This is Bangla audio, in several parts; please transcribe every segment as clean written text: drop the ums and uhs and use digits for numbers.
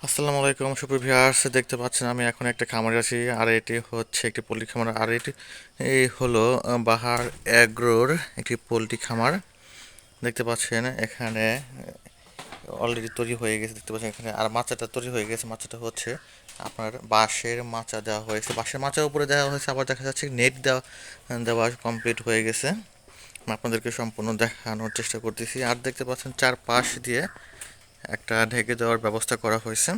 আসসালামু আলাইকুম সুপ্রিয় ভিউয়ার্স, দেখতে পাচ্ছেন আমি এখন একটা খামারে আছি। আর এটি হচ্ছে একটি পোল্ট্রি খামার। আর এটি এই হলো বাহার অ্যাগ্রোর একটি পোল্ট্রি খামার। দেখতে পাচ্ছেন এখানে অলরেডি তৈরি হয়ে গেছে। দেখতে পাচ্ছেন এখানে আর মাচাটা তৈরি হয়ে গেছে। মাচাটা হচ্ছে আপনার বাঁশের মাচা দেওয়া হয়েছে, বাঁশের মাচার উপরে দেওয়া হয়েছে, আবার দেখা যাচ্ছে নেট দেওয়া দেওয়া কমপ্লিট হয়ে গেছে। আমি আপনাদেরকে সম্পূর্ণ দেখানোর চেষ্টা করতেছি। আর দেখতে পাচ্ছেন চারপাশ দিয়ে একটা ঢেকে দেওয়ার ব্যবস্থা করা হয়েছে।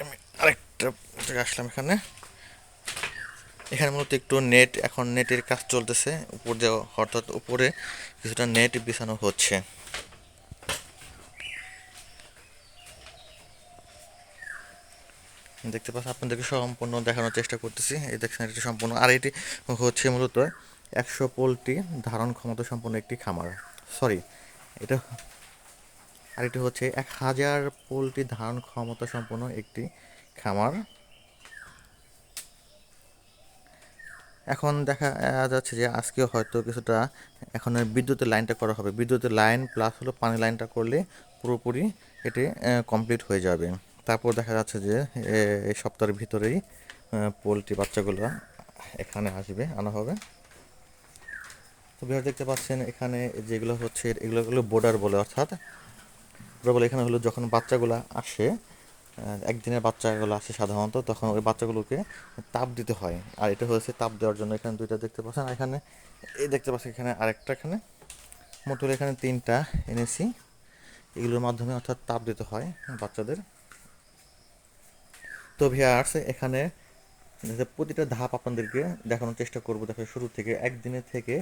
আমি আরেকটা জায়গায় আসলাম। এখানে এখানে মূলত একটু নেট, এখন নেটের কাজ চলতেছে উপর দিয়ে, অর্থাৎ উপরে কিছুটা নেট বিছানো হচ্ছে। দেখতে পাচ্ছেন, আপনাদেরকে সম্পূর্ণ দেখানোর চেষ্টা করতেছি। এই দেখছেন এটি সম্পূর্ণ। আর এটি হচ্ছে মূলত 100 পোল্ট্রি ধারণ ক্ষমতা সম্পন্ন একটি খামার। সরি, এটা আর এটি হচ্ছে 1000 পোল্ট্রি ধারণ ক্ষমতা সম্পন্ন একটি খামার। এখন দেখা যাচ্ছে যে আজকে হয়তো কিছুটা এখন বিদ্যুতের লাইনটা করা হবে। বিদ্যুতের লাইন প্লাস হলো পানি লাইনটা করলে পুরোপুরি এটি কমপ্লিট হয়ে যাবে। তারপর দেখা যাচ্ছে যে এই সপ্তাহের ভিতরেই পোলট্রি বাচ্চাগুলো এখানে আসবে, আনা হবে। তো বিহার দেখতে পাচ্ছেন এখানে যেগুলো হচ্ছে এগুলো হলো বোর্ডার বলে, অর্থাৎ বোর্ডার বলে এখানে হলো যখন বাচ্চাগুলো আসে, একদিনের বাচ্চাগুলো আসে সাধারণত, তখন ওই বাচ্চাগুলোকে তাপ দিতে হয়। আর এটা হচ্ছে তাপ দেওয়ার জন্য এখানে দুইটা দেখতে পাচ্ছেন। এখানে এই দেখতে পাচ্ছেন এখানে আরেকটা, এখানে মোট হলো এখানে তিনটা এনেছি। এগুলোর মাধ্যমে অর্থাৎ তাপ দিতে হয় বাচ্চাদের। তো ভিউয়ার্স এখানে প্রতিটা ধাপ আপনাদেরকে দেখানোর চেষ্টা করব। দেখো শুরু থেকে একদিনের থেকে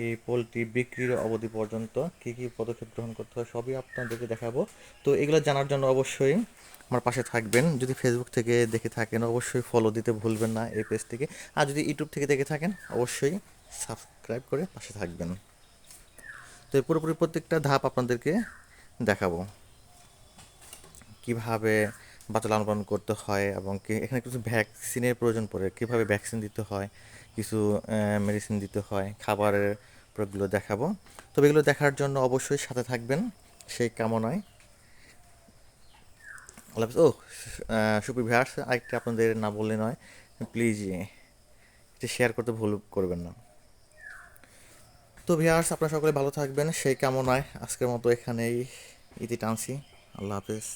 এই পোলট্রি বিক্রির অবধি পর্যন্ত কী কী পদক্ষেপ গ্রহণ করতে হয় সবই আপনাদেরকে দেখাবো। তো এগুলো জানার জন্য অবশ্যই আমার পাশে থাকবেন। যদি ফেসবুক থেকে দেখে থাকেন অবশ্যই ফলো দিতে ভুলবেন না এই পেজটিকে। আর যদি ইউটিউব থেকে দেখে থাকেন অবশ্যই সাবস্ক্রাইব করে পাশে থাকবেন। তো এই পুরোপুরি প্রত্যেকটা ধাপ আপনাদেরকে দেখাবো, কিভাবে বাচ্চা লালন পালন করতে হয় এবং কি এখানে কিছু ভ্যাকসিনের প্রয়োজন পড়ে, কীভাবে ভ্যাকসিন দিতে হয়, কিছু মেডিসিন দিতে হয়, খাবারের প্রয়োগগুলো দেখাবো। তবে এগুলো দেখার জন্য অবশ্যই সাথে থাকবেন সেই কামনায়। আল্লাহ হাফেজ। ও সুপ্রিয় ভিউয়ার্স, আরেকটা আপনাদের না বললে নয়, প্লিজ এটি শেয়ার করতে ভুল করবেন না। তো ভিউয়ার্স আপনারা সকলে ভালো থাকবেন সেই কামনায় আজকের মতো এখানেই ইতি টানছি। আল্লাহ হাফেজ।